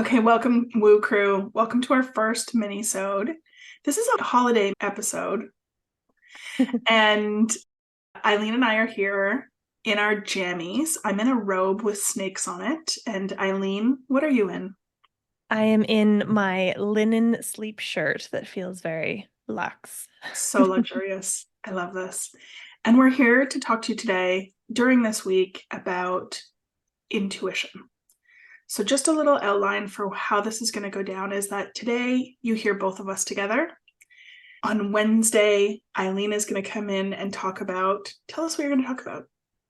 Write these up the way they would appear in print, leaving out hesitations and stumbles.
Okay, welcome, Woo Crew. Welcome to our first Minisode. This is a holiday episode, and Eileen and I are here in our jammies. I'm in a robe with snakes on it. And Eileen, what are you in? I am in my linen sleep shirt that feels very luxe. So luxurious. I love this. And we're here to talk to you today during this week about intuition. So, just a little outline for how this is going to go down is that today you hear both of us together. On Wednesday, Eileen is going to come in and tell us what you're going to talk about.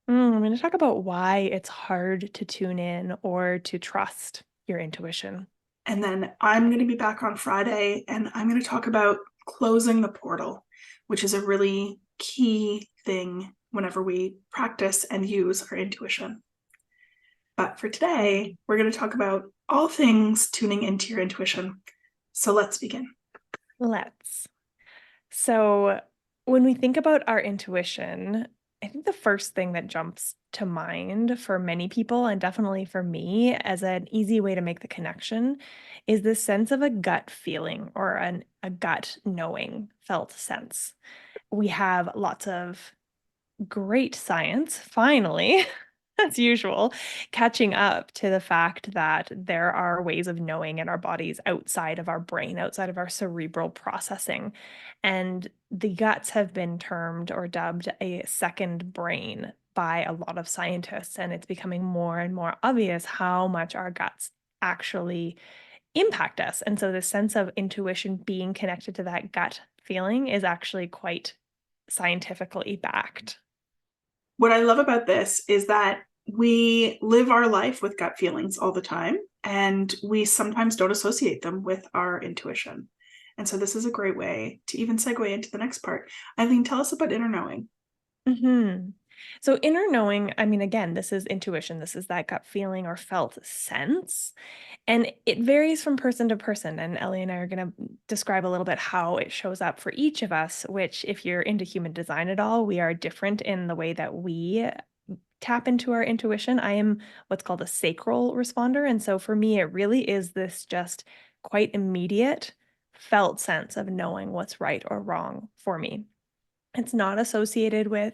I'm going to talk about why it's hard to tune in or to trust your intuition. And then I'm going to be back on Friday and I'm going to talk about closing the portal, which is a really key thing whenever we practice and use our intuition. But for today, we're going to talk about all things tuning into your intuition. So let's begin. Let's. So, when we think about our intuition, I think the first thing that jumps to mind for many people, and definitely for me, as an easy way to make the connection, is this sense of a gut feeling or a gut knowing, felt sense. We have lots of great science, finally, as usual, catching up to the fact that there are ways of knowing in our bodies outside of our brain, outside of our cerebral processing. And the guts have been termed or dubbed a second brain by a lot of scientists. And it's becoming more and more obvious how much our guts actually impact us. And so the sense of intuition being connected to that gut feeling is actually quite scientifically backed. What I love about this is that we live our life with gut feelings all the time, and we sometimes don't associate them with our intuition. And so this is a great way to even segue into the next part. Eileen, tell us about inner knowing. hmm So, inner knowing, I mean, again, this is intuition. This is that gut feeling or felt sense. And it varies from person to person. And Ellie and I are going to describe a little bit how it shows up for each of us, which, if you're into human design at all, we are different in the way that we tap into our intuition. I am what's called a sacral responder. And so, for me, it really is this just quite immediate felt sense of knowing what's right or wrong for me. It's not associated with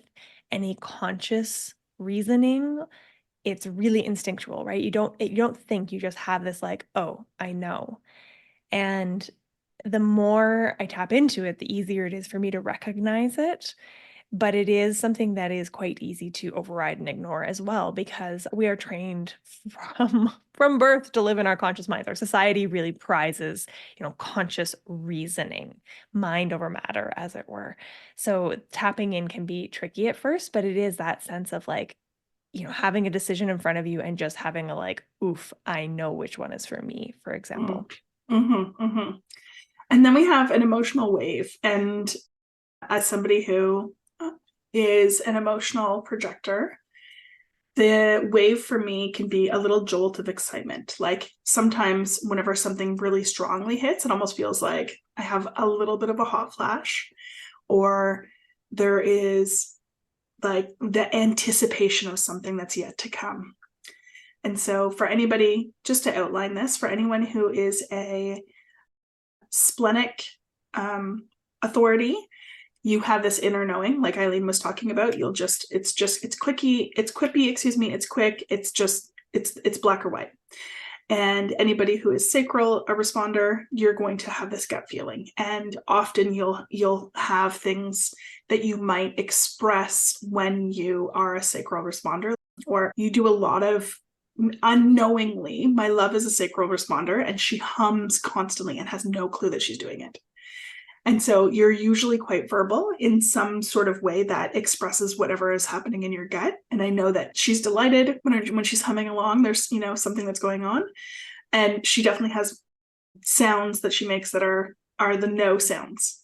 any conscious reasoning. It's really instinctual, right? You don't think, you just have this like, oh, I know. And the more I tap into it, the easier it is for me to recognize it. But it is something that is quite easy to override and ignore as well, because we are trained from birth to live in our conscious minds. Our society really prizes, conscious reasoning, mind over matter, as it were. So tapping in can be tricky at first, but it is that sense of like, having a decision in front of you and just having a like, oof, I know which one is for me, for example. Mm-hmm, mm-hmm. And then we have an emotional wave. And as somebody who is an emotional projector, the wave for me can be a little jolt of excitement. Like sometimes, whenever something really strongly hits, it almost feels like I have a little bit of a hot flash, or there is like the anticipation of something that's yet to come. And so, for anybody, just to outline this, for anyone who is a splenic authority, you have this inner knowing, like Eileen was talking about. It's quippy, it's quick, it's black or white. And anybody who is sacral, a responder, you're going to have this gut feeling. And often you'll have things that you might express when you are a sacral responder, or you do a lot of unknowingly. My love is a sacral responder, and she hums constantly and has no clue that she's doing it. And so you're usually quite verbal in some sort of way that expresses whatever is happening in your gut. And I know that she's delighted when she's humming along. There's, something that's going on. And she definitely has sounds that she makes that are the no sounds.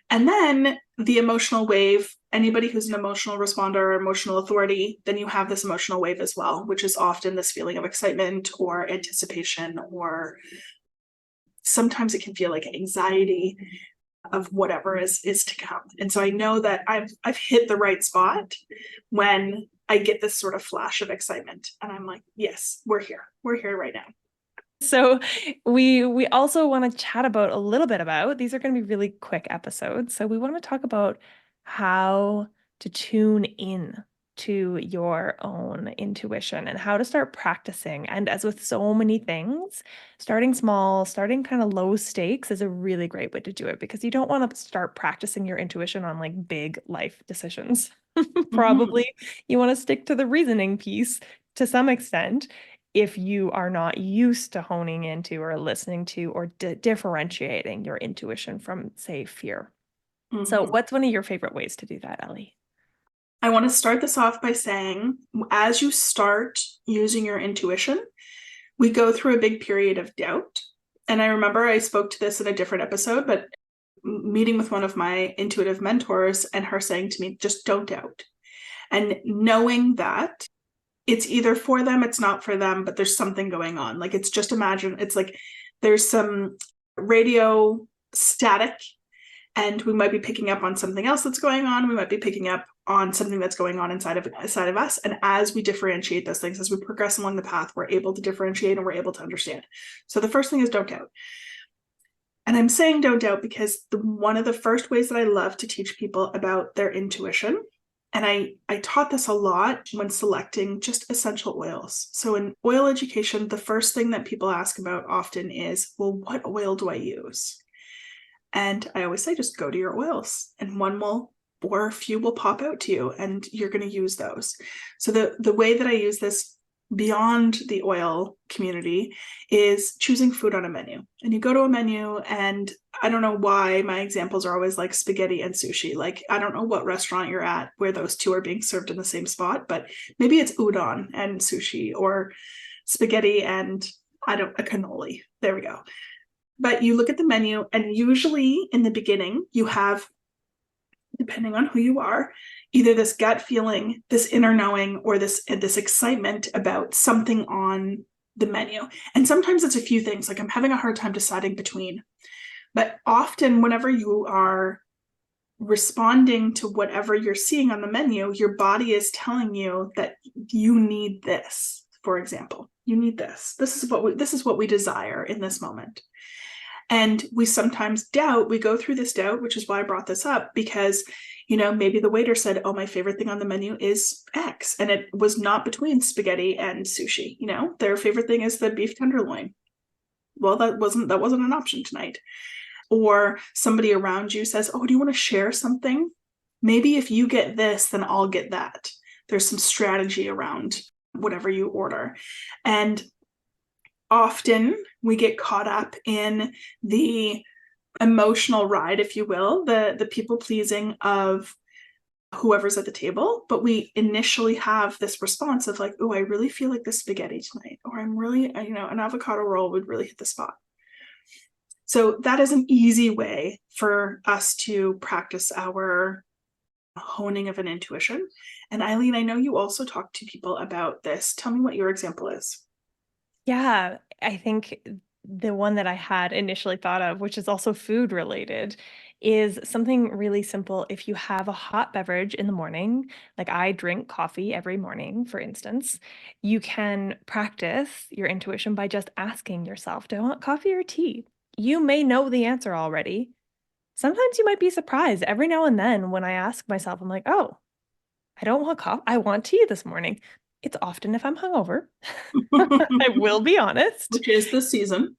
And then the emotional wave, anybody who's an emotional responder or emotional authority, then you have this emotional wave as well, which is often this feeling of excitement or anticipation, or sometimes it can feel like anxiety of whatever is to come. And so I know that I've hit the right spot when I get this sort of flash of excitement, and I'm like, yes, we're here right now. So we also want to chat about a little bit about, these are going to be really quick episodes. So we want to talk about how to tune in to your own intuition and how to start practicing. And as with so many things, starting small, starting kind of low stakes is a really great way to do it, because you don't want to start practicing your intuition on like big life decisions. Probably you want to stick to the reasoning piece to some extent if you are not used to honing into or listening to or differentiating your intuition from, say, fear. So, what's one of your favorite ways to do that, Ellie? I want to start this off by saying, as you start using your intuition, we go through a big period of doubt. And I remember I spoke to this in a different episode, but meeting with one of my intuitive mentors and her saying to me, just don't doubt. And knowing that it's either for them, it's not for them, but there's something going on. Like, it's just imagine, it's like there's some radio static, and we might be picking up on something else that's going on. We might be picking up on something that's going on inside of us. And as we differentiate those things, as we progress along the path, we're able to differentiate and we're able to understand. So the first thing is don't doubt. And I'm saying don't doubt because one of the first ways that I love to teach people about their intuition, and I taught this a lot when selecting just essential oils. So in oil education, the first thing that people ask about often is, well, what oil do I use? And I always say, just go to your oils, and one will, or a few will pop out to you, and you're going to use those. So the way that I use this beyond the oil community is choosing food on a menu. And you go to a menu, and I don't know why my examples are always like spaghetti and sushi. Like, I don't know what restaurant you're at where those two are being served in the same spot, but maybe it's udon and sushi, or spaghetti and a cannoli. There we go. But you look at the menu, and usually in the beginning, you have, depending on who you are, either this gut feeling, this inner knowing, or this excitement about something on the menu. And sometimes it's a few things, like I'm having a hard time deciding between. But often, whenever you are responding to whatever you're seeing on the menu, your body is telling you that you need this. For example, you need this. This is what we desire in this moment. And we sometimes doubt, we go through this doubt, which is why I brought this up, because, maybe the waiter said, oh, my favorite thing on the menu is X. And it was not between spaghetti and sushi. Their favorite thing is the beef tenderloin. Well, that wasn't an option tonight. Or somebody around you says, oh, do you want to share something? Maybe if you get this, then I'll get that. There's some strategy around whatever you order. And often we get caught up in the emotional ride, if you will, the people pleasing of whoever's at the table. But we initially have this response of like, oh, I really feel like this spaghetti tonight, or I'm really, an avocado roll would really hit the spot. So that is an easy way for us to practice our honing of an intuition. And Eileen, I know you also talk to people about this. Tell me what your example is. Yeah, I think the one that I had initially thought of, which is also food related, is something really simple. If you have a hot beverage in the morning, like I drink coffee every morning, for instance, you can practice your intuition by just asking yourself, do I want coffee or tea? You may know the answer already. Sometimes you might be surprised. Every now and then when I ask myself, I'm like, oh, I don't want coffee. I want tea this morning. It's often if I'm hungover. I will be honest. Which is the season.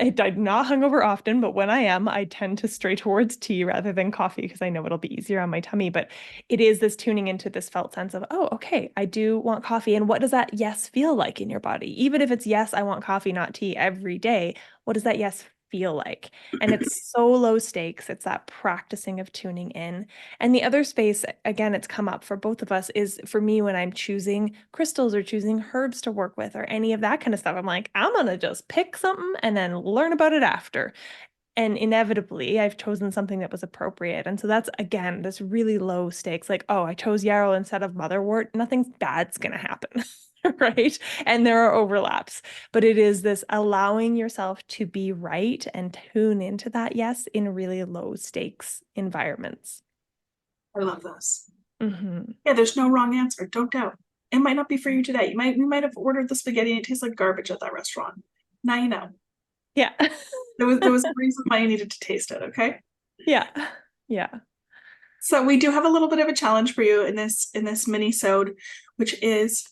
I'm not hungover often, but when I am, I tend to stray towards tea rather than coffee because I know it'll be easier on my tummy. But it is this tuning into this felt sense of, oh, okay, I do want coffee. And what does that yes feel like in your body? Even if it's yes, I want coffee, not tea every day, what does that yes feel like? And it's so low stakes. It's that practicing of tuning in. And the other space, again, it's come up for both of us, is for me when I'm choosing crystals or choosing herbs to work with or any of that kind of stuff. I'm like, I'm going to just pick something and then learn about it after. And inevitably, I've chosen something that was appropriate. And so that's, again, this really low stakes, like, oh, I chose yarrow instead of motherwort. Nothing bad's going to happen. Right. And there are overlaps, but it is this allowing yourself to be right and tune into that yes in really low stakes environments. I love this. Mm-hmm. Yeah, there's no wrong answer. Don't doubt. It might not be for you today. We might have ordered the spaghetti and it tastes like garbage at that restaurant. Now you know. Yeah. There was a reason why you needed to taste it, okay? Yeah. Yeah. So we do have a little bit of a challenge for you in this mini-sode, which is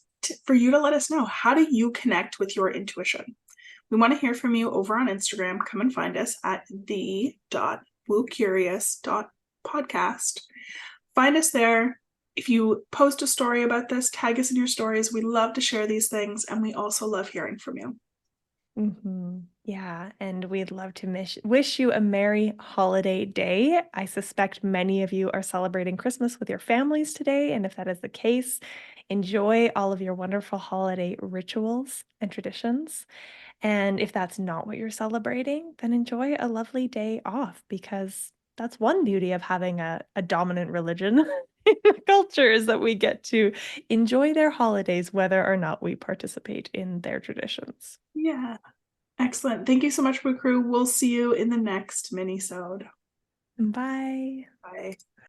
for you to let us know, how do you connect with your intuition? We want to hear from you over on Instagram. Come and find us at the.woocurious.podcast. Find us there. If you post a story about this, tag us in your stories. We love to share these things, and we also love hearing from you. Yeah, and we'd love to wish you a merry holiday day. I suspect many of you are celebrating Christmas with your families today, and if that is the case, enjoy all of your wonderful holiday rituals and traditions. And if that's not what you're celebrating, then enjoy a lovely day off, because that's one beauty of having a dominant religion in the culture, is that we get to enjoy their holidays whether or not we participate in their traditions. Yeah. Excellent. Thank you so much, Woo Crew. We'll see you in the next mini-sode. Bye. Bye.